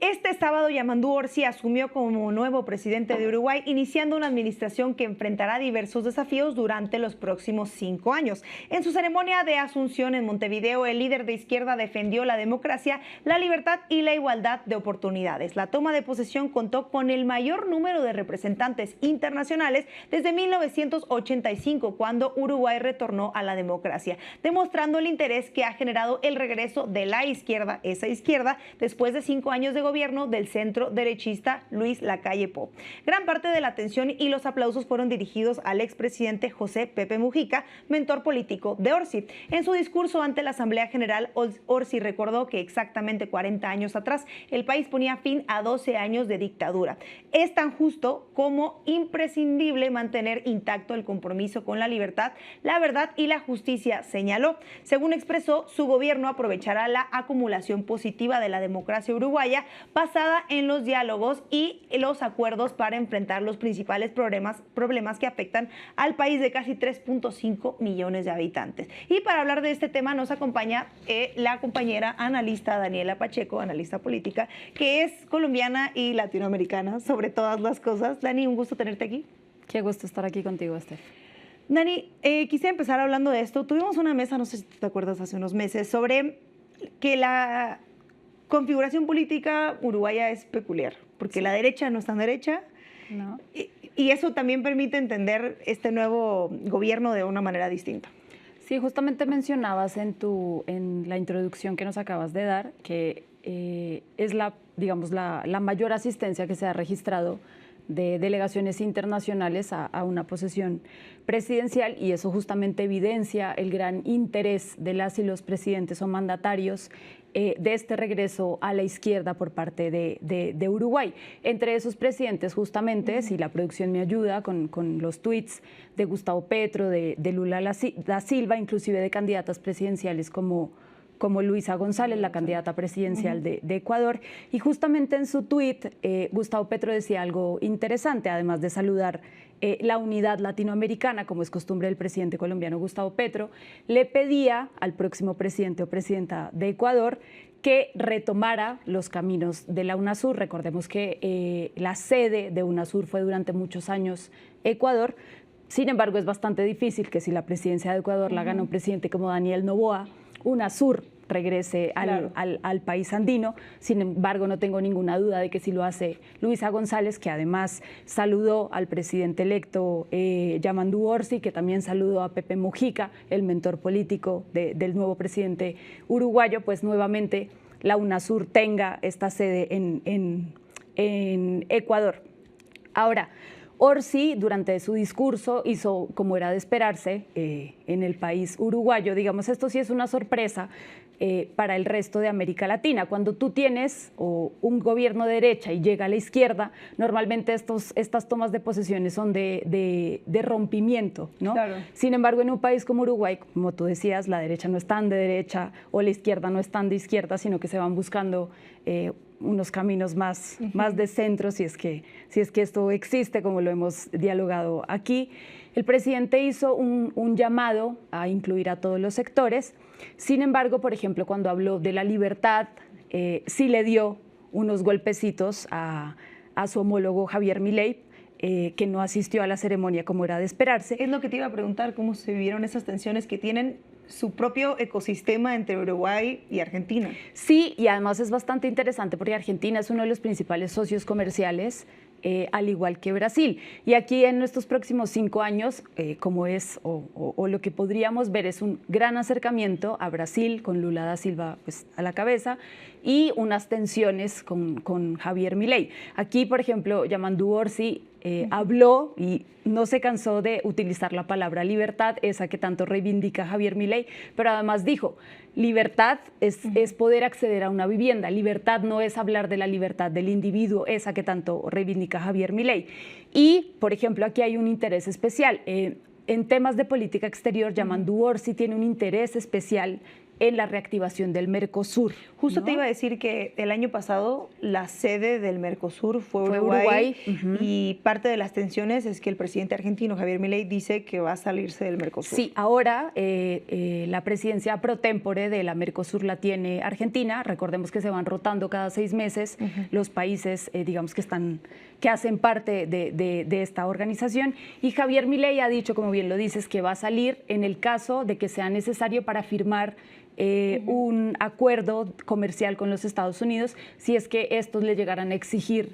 Este sábado Yamandu Orsi asumió como nuevo presidente de Uruguay, iniciando una administración que enfrentará diversos desafíos durante los próximos 5 años. En su ceremonia de asunción en Montevideo, el líder de izquierda defendió la democracia, la libertad y la igualdad de oportunidades. La toma de posesión contó con el mayor número de representantes internacionales desde 1985, cuando Uruguay retornó a la democracia, demostrando el interés que ha generado el regreso de la izquierda, esa izquierda, después de 5 años de gobierno del centro derechista Luis Lacalle Pou. Gran parte de la atención y los aplausos fueron dirigidos al expresidente José Pepe Mujica, mentor político de Orsi. En su discurso ante la Asamblea General, Orsi recordó que exactamente 40 años atrás el país ponía fin a 12 años de dictadura. Es tan justo como imprescindible mantener intacto el compromiso con la libertad, la verdad y la justicia, señaló. Según expresó, su gobierno aprovechará la acumulación positiva de la democracia uruguaya basada en los diálogos y los acuerdos para enfrentar los principales problemas que afectan al país de casi 3.5 millones de habitantes. Y para hablar de este tema nos acompaña la compañera analista Daniela Pacheco, analista política, que es colombiana y latinoamericana sobre todas las cosas. Dani, un gusto tenerte aquí. Qué gusto estar aquí contigo, Esther. Dani, quisiera empezar hablando de esto. Tuvimos una mesa, no sé si te acuerdas, hace unos meses, sobre que la configuración política uruguaya es peculiar, porque la derecha no es tan derecha, no. y eso también permite entender este nuevo gobierno de una manera distinta. Sí, justamente mencionabas en la introducción que nos acabas de dar que es la mayor asistencia que se ha registrado de delegaciones internacionales a una posesión presidencial, y eso justamente evidencia el gran interés de las y los presidentes o mandatarios de este regreso a la izquierda por parte de Uruguay. Entre esos presidentes, justamente, si la producción me ayuda, con los tweets de Gustavo Petro, de Lula da Silva, inclusive de candidatas presidenciales como Luisa González, la candidata presidencial de Ecuador. Y justamente en su tuit, Gustavo Petro decía algo interesante, además de saludar la unidad latinoamericana, como es costumbre del presidente colombiano Gustavo Petro, le pedía al próximo presidente o presidenta de Ecuador que retomara los caminos de la UNASUR. Recordemos que la sede de UNASUR fue durante muchos años Ecuador. Sin embargo, es bastante difícil que si la presidencia de Ecuador la gana un presidente como Daniel Noboa, UNASUR regrese al país andino. Sin embargo, no tengo ninguna duda de que si lo hace Luisa González, que además saludó al presidente electo Yamandu Orsi, que también saludó a Pepe Mujica, el mentor político del nuevo presidente uruguayo, pues nuevamente la UNASUR tenga esta sede en Ecuador. Ahora, Orsi, durante su discurso, hizo, como era de esperarse, en el país uruguayo. Digamos, esto sí es una sorpresa para el resto de América Latina. Cuando tú tienes un gobierno de derecha y llega a la izquierda, normalmente estas tomas de posesiones son de rompimiento, ¿no? Claro. Sin embargo, en un país como Uruguay, como tú decías, la derecha no es tan de derecha o la izquierda no es tan de izquierda, sino que se van buscando unos caminos más de centro, si es que esto existe, como lo hemos dialogado aquí. El presidente hizo un llamado a incluir a todos los sectores. Sin embargo, por ejemplo, cuando habló de la libertad, sí le dio unos golpecitos a su homólogo Javier Milei, que no asistió a la ceremonia como era de esperarse. Es lo que te iba a preguntar, cómo se vivieron esas tensiones que tienen su propio ecosistema entre Uruguay y Argentina. Sí, y además es bastante interesante porque Argentina es uno de los principales socios comerciales, al igual que Brasil. Y aquí en estos próximos 5 años, como es o lo que podríamos ver es un gran acercamiento a Brasil, con Lula da Silva pues, a la cabeza, y unas tensiones con Javier Milei. Aquí, por ejemplo, Yamandu Orsi habló y no se cansó de utilizar la palabra libertad, esa que tanto reivindica Javier Milei, pero además dijo, libertad es poder acceder a una vivienda, libertad no es hablar de la libertad del individuo, esa que tanto reivindica Javier Milei. Y, por ejemplo, aquí hay un interés especial. En temas de política exterior, Yamandu Orsi tiene un interés especial en la reactivación del Mercosur. Justo ¿no? te iba a decir que el año pasado la sede del Mercosur fue Uruguay. Y parte de las tensiones es que el presidente argentino, Javier Milei, dice que va a salirse del Mercosur. Sí, ahora la presidencia pro tempore de la Mercosur la tiene Argentina. Recordemos que se van rotando cada 6 meses los países, digamos, que hacen parte de esta organización. Y Javier Milei ha dicho, como bien lo dices, que va a salir en el caso de que sea necesario para firmar un acuerdo comercial con los Estados Unidos, si es que estos le llegaran a exigir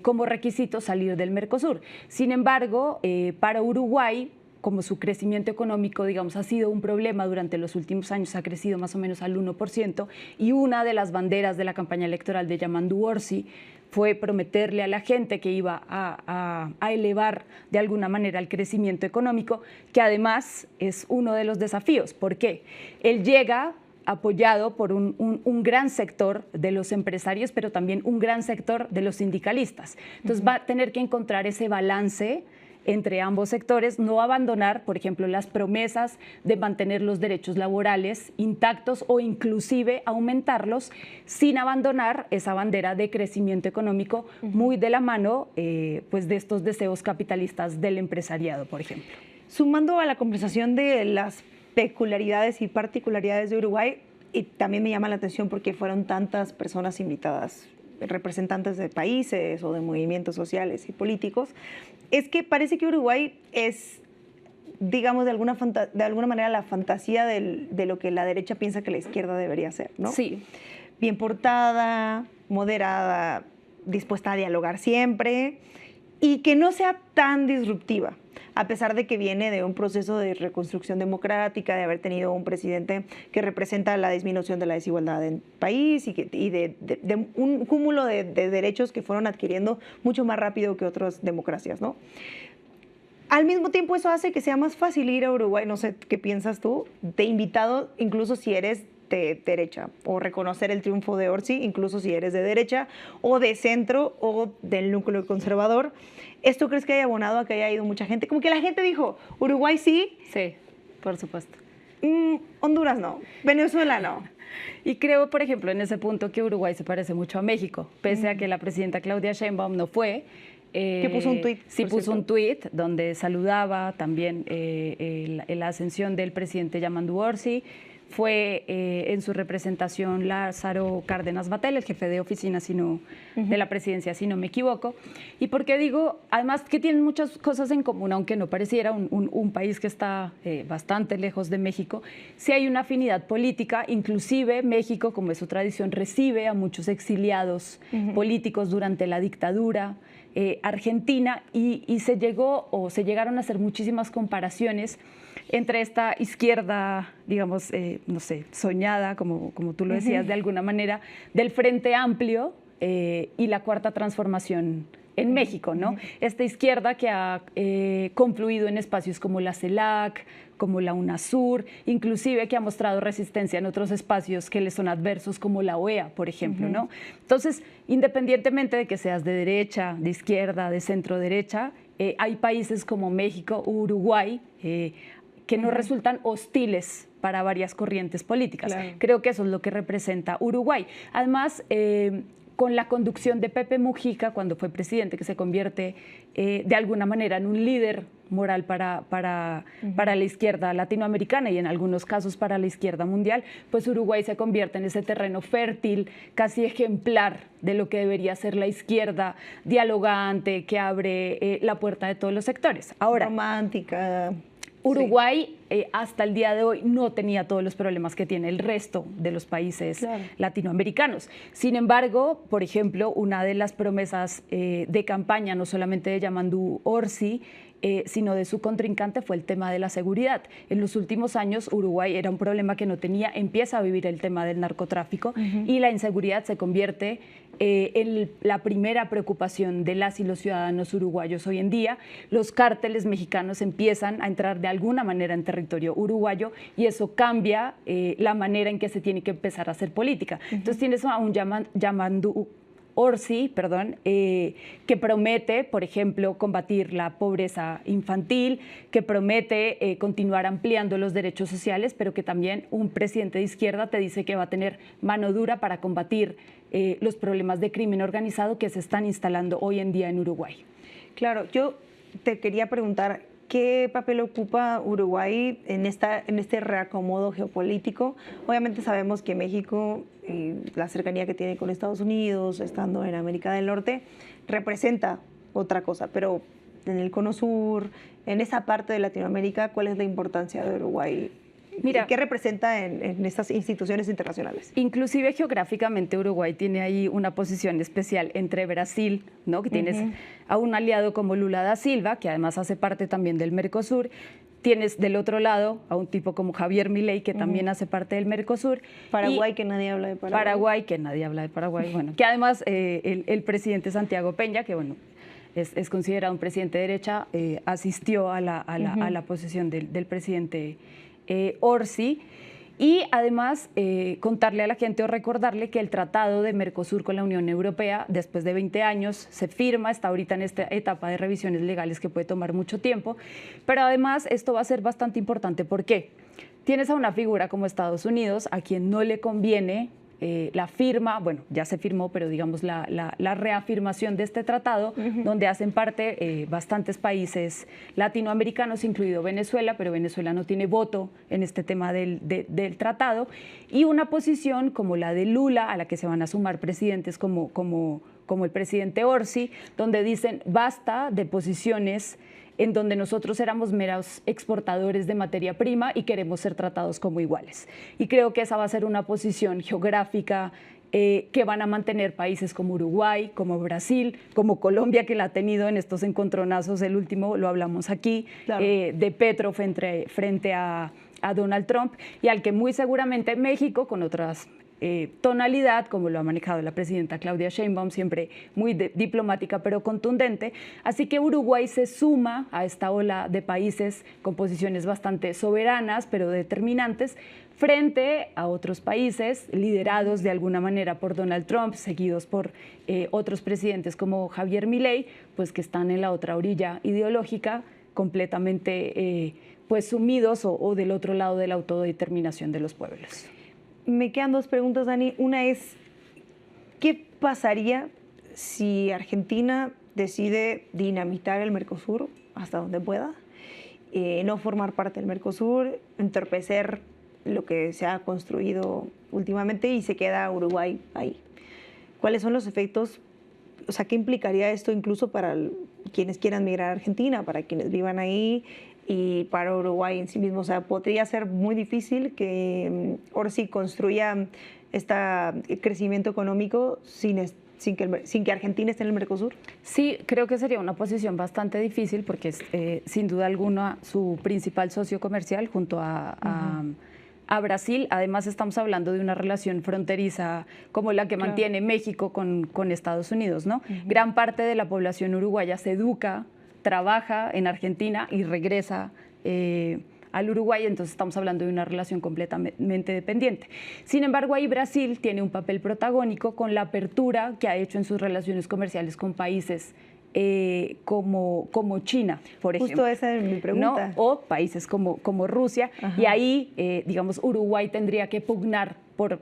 como requisito salir del Mercosur. Sin embargo, para Uruguay, como su crecimiento económico, digamos, ha sido un problema durante los últimos años, ha crecido más o menos al 1%, y una de las banderas de la campaña electoral de Yamandu Orsi fue prometerle a la gente que iba a elevar de alguna manera el crecimiento económico, que además es uno de los desafíos. ¿Por qué? Él llega apoyado por un gran sector de los empresarios, pero también un gran sector de los sindicalistas. Entonces va a tener que encontrar ese balance entre ambos sectores, no abandonar, por ejemplo, las promesas de mantener los derechos laborales intactos o inclusive aumentarlos, sin abandonar esa bandera de crecimiento económico muy de la mano pues de estos deseos capitalistas del empresariado, por ejemplo. Sumando a la conversación de las peculiaridades y particularidades de Uruguay, y también me llama la atención porque fueron tantas personas invitadas, representantes de países o de movimientos sociales y políticos, es que parece que Uruguay es, digamos, de alguna manera la fantasía de lo que la derecha piensa que la izquierda debería ser, ¿no? Sí. Bien portada, moderada, dispuesta a dialogar siempre y que no sea tan disruptiva, a pesar de que viene de un proceso de reconstrucción democrática, de haber tenido un presidente que representa la disminución de la desigualdad en el país y de un cúmulo de derechos que fueron adquiriendo mucho más rápido que otras democracias, ¿no? Al mismo tiempo eso hace que sea más fácil ir a Uruguay, no sé qué piensas tú, de invitado, incluso si eres de derecha, o reconocer el triunfo de Orsi, incluso si eres de derecha, o de centro, o del núcleo conservador. ¿Esto crees que haya abonado a que haya ido mucha gente? Como que la gente dijo, Uruguay sí. Sí, por supuesto. Honduras no, Venezuela no. Y creo, por ejemplo, en ese punto que Uruguay se parece mucho a México, pese a que la presidenta Claudia Sheinbaum no fue. Que puso un tuit. Sí, puso un tuit donde saludaba también la ascensión del presidente Yamandu Orsi. Fue en su representación Lázaro Cárdenas Batel, el jefe de oficina de la presidencia, si no me equivoco. Y porque digo, además que tienen muchas cosas en común, aunque no pareciera un país que está bastante lejos de México, sí hay una afinidad política, inclusive México, como es su tradición, recibe a muchos exiliados políticos durante la dictadura argentina y se llegaron a hacer muchísimas comparaciones entre esta izquierda, digamos, no sé, soñada, como tú lo decías de alguna manera, del Frente Amplio y la Cuarta Transformación en México, ¿no? Esta izquierda que ha confluido en espacios como la CELAC, como la UNASUR, inclusive que ha mostrado resistencia en otros espacios que le son adversos, como la OEA, por ejemplo, ¿no? Entonces, independientemente de que seas de derecha, de izquierda, de centro derecha, hay países como México, Uruguay, que no resultan hostiles para varias corrientes políticas. Claro. Creo que eso es lo que representa Uruguay. Además, con la conducción de Pepe Mujica, cuando fue presidente, que se convierte de alguna manera en un líder moral para la izquierda latinoamericana y en algunos casos para la izquierda mundial, pues Uruguay se convierte en ese terreno fértil, casi ejemplar de lo que debería ser la izquierda dialogante, que abre la puerta de todos los sectores. Ahora, romántica. Uruguay hasta el día de hoy no tenía todos los problemas que tiene el resto de los países latinoamericanos. Sin embargo, por ejemplo, una de las promesas de campaña, no solamente de Yamandu Orsi, sino de su contrincante, fue el tema de la seguridad. En los últimos años Uruguay era un problema que no tenía, empieza a vivir el tema del narcotráfico y la inseguridad se convierte en la primera preocupación de las y los ciudadanos uruguayos hoy en día. Los cárteles mexicanos empiezan a entrar de alguna manera en territorio uruguayo y eso cambia la manera en que se tiene que empezar a hacer política. Entonces tienes a un Yamandu Orsi, que promete, por ejemplo, combatir la pobreza infantil, que promete continuar ampliando los derechos sociales, pero que también un presidente de izquierda te dice que va a tener mano dura para combatir los problemas de crimen organizado que se están instalando hoy en día en Uruguay. Claro, yo te quería preguntar, ¿qué papel ocupa Uruguay en este reacomodo geopolítico? Obviamente sabemos que México, la cercanía que tiene con Estados Unidos, estando en América del Norte, representa otra cosa, pero en el Cono Sur, en esa parte de Latinoamérica, ¿cuál es la importancia de Uruguay? Mira, ¿qué representa en estas instituciones internacionales? Inclusive geográficamente Uruguay tiene ahí una posición especial entre Brasil, ¿no? Que tienes a un aliado como Lula da Silva, que además hace parte también del Mercosur. Tienes del otro lado a un tipo como Javier Milei, que también hace parte del Mercosur. Paraguay, que nadie habla de Paraguay. Paraguay, que nadie habla de Paraguay. Bueno, que además el presidente Santiago Peña, que bueno, es considerado un presidente de derecha, asistió a la posición del presidente Orsi, y además contarle a la gente o recordarle que el tratado de Mercosur con la Unión Europea, después de 20 años, se firma, está ahorita en esta etapa de revisiones legales que puede tomar mucho tiempo, pero además esto va a ser bastante importante. ¿Por qué? Tienes a una figura como Estados Unidos, a quien no le conviene la firma, bueno, ya se firmó, pero digamos la reafirmación de este tratado, donde hacen parte bastantes países latinoamericanos, incluido Venezuela, pero Venezuela no tiene voto en este tema del tratado, y una posición como la de Lula, a la que se van a sumar presidentes como el presidente Orsi, donde dicen basta de posiciones en donde nosotros éramos meros exportadores de materia prima y queremos ser tratados como iguales. Y creo que esa va a ser una posición geográfica que van a mantener países como Uruguay, como Brasil, como Colombia, que la ha tenido en estos encontronazos. El último lo hablamos aquí, claro, de Petro frente a Donald Trump, y al que muy seguramente México, con otras tonalidad, como lo ha manejado la presidenta Claudia Sheinbaum, siempre muy diplomática pero contundente. Así que Uruguay se suma a esta ola de países con posiciones bastante soberanas pero determinantes frente a otros países liderados de alguna manera por Donald Trump, seguidos por otros presidentes como Javier Milei, pues que están en la otra orilla ideológica, completamente pues sumidos o del otro lado de la autodeterminación de los pueblos. Me quedan dos preguntas, Dani. Una es, ¿qué pasaría si Argentina decide dinamitar el Mercosur hasta donde pueda, no formar parte del Mercosur, entorpecer lo que se ha construido últimamente y se queda Uruguay ahí? ¿Cuáles son los efectos? O sea, ¿qué implicaría esto incluso para quienes quieran migrar a Argentina, para quienes vivan ahí y para Uruguay en sí mismo? O sea, podría ser muy difícil que Orsi construya este crecimiento económico sin que Argentina esté en el Mercosur. Sí, creo que sería una posición bastante difícil porque es sin duda alguna su principal socio comercial junto a Brasil. Además estamos hablando de una relación fronteriza como la que mantiene México con Estados Unidos, ¿no? Gran parte de la población uruguaya se educa, trabaja en Argentina y regresa al Uruguay, entonces estamos hablando de una relación completamente dependiente. Sin embargo, ahí Brasil tiene un papel protagónico con la apertura que ha hecho en sus relaciones comerciales con países como China, por ejemplo. Justo esa es mi pregunta. ¿No? O países como Rusia. Y ahí, digamos, Uruguay tendría que pugnar por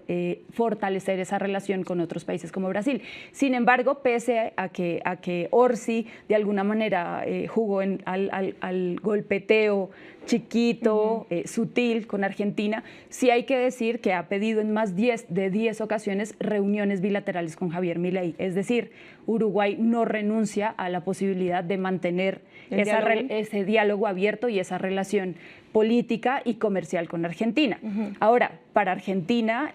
fortalecer esa relación con otros países como Brasil. Sin embargo, pese a que Orsi de alguna manera jugó al golpeteo chiquito, sutil con Argentina, sí hay que decir que ha pedido en más de 10 ocasiones reuniones bilaterales con Javier Milei. Es decir, Uruguay no renuncia a la posibilidad de mantener ese diálogo abierto y esa relación política y comercial con Argentina. Ahora, para Argentina,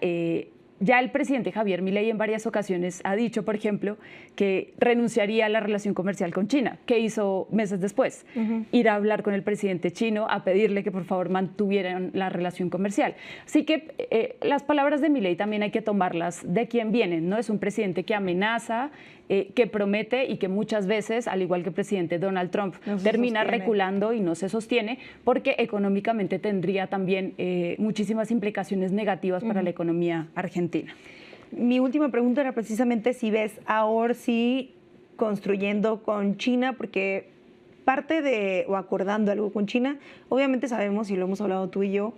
ya el presidente Javier Milei en varias ocasiones ha dicho, por ejemplo, que renunciaría a la relación comercial con China. ¿Qué hizo meses después? Ir a hablar con el presidente chino a pedirle que por favor mantuvieran la relación comercial. Así que las palabras de Milei también hay que tomarlas de quién vienen, ¿no? Es un presidente que amenaza, que promete y que muchas veces, al igual que el presidente Donald Trump, termina reculando y no se sostiene porque económicamente tendría también muchísimas implicaciones negativas para la economía argentina. Mi última pregunta era precisamente si ves a Orsi construyendo con China, porque parte de, o acordando algo con China, obviamente sabemos, y lo hemos hablado tú y yo,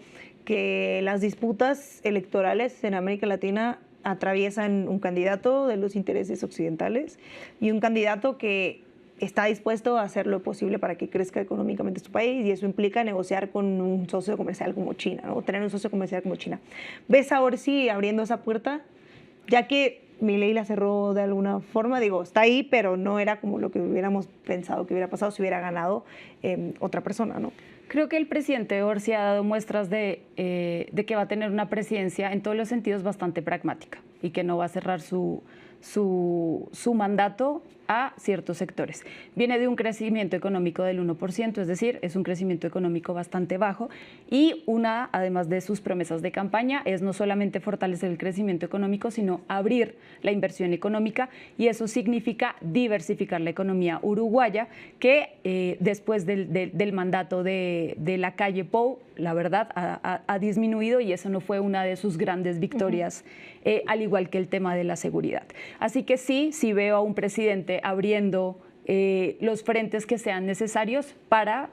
que las disputas electorales en América Latina atraviesan un candidato de los intereses occidentales y un candidato que está dispuesto a hacer lo posible para que crezca económicamente su país, y eso implica negociar con un socio comercial como China, ¿no? O tener un socio comercial como China. ¿Ves a Orsi abriendo esa puerta? Ya que Milei la cerró de alguna forma, digo, está ahí, pero no era como lo que hubiéramos pensado que hubiera pasado si hubiera ganado otra persona, ¿no? Creo que el presidente Orsi ha dado muestras de que va a tener una presidencia en todos los sentidos bastante pragmática y que no va a cerrar su mandato a ciertos sectores. Viene de un crecimiento económico del 1%, es decir, es un crecimiento económico bastante bajo, y además de sus promesas de campaña, es no solamente fortalecer el crecimiento económico, sino abrir la inversión económica, y eso significa diversificar la economía uruguaya, que después del mandato de Lacalle Pou, la verdad, ha disminuido, y eso no fue una de sus grandes victorias, al igual que el tema de la seguridad. Así que sí veo a un presidente abriendo los frentes que sean necesarios para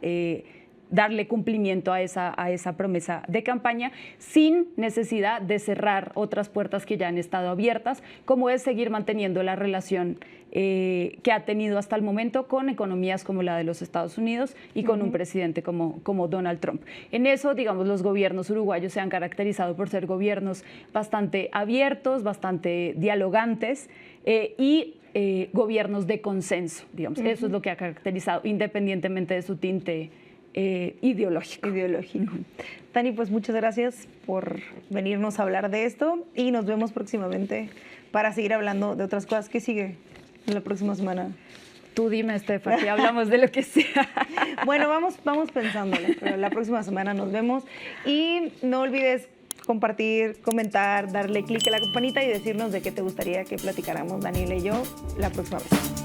darle cumplimiento a esa promesa de campaña, sin necesidad de cerrar otras puertas que ya han estado abiertas, como es seguir manteniendo la relación que ha tenido hasta el momento con economías como la de los Estados Unidos y con un presidente como Donald Trump. En eso, digamos, los gobiernos uruguayos se han caracterizado por ser gobiernos bastante abiertos, bastante dialogantes y gobiernos de consenso, digamos. Eso es lo que ha caracterizado, independientemente de su tinte ideológico. Tani, pues muchas gracias por venirnos a hablar de esto, y nos vemos próximamente para seguir hablando de otras cosas. ¿Qué sigue en la próxima semana? Tú dime, Estefa, que hablamos de lo que sea. Bueno, vamos pensándolo, pero la próxima semana nos vemos, y no olvides compartir, comentar, darle clic a la campanita y decirnos de qué te gustaría que platicáramos Daniela y yo la próxima vez.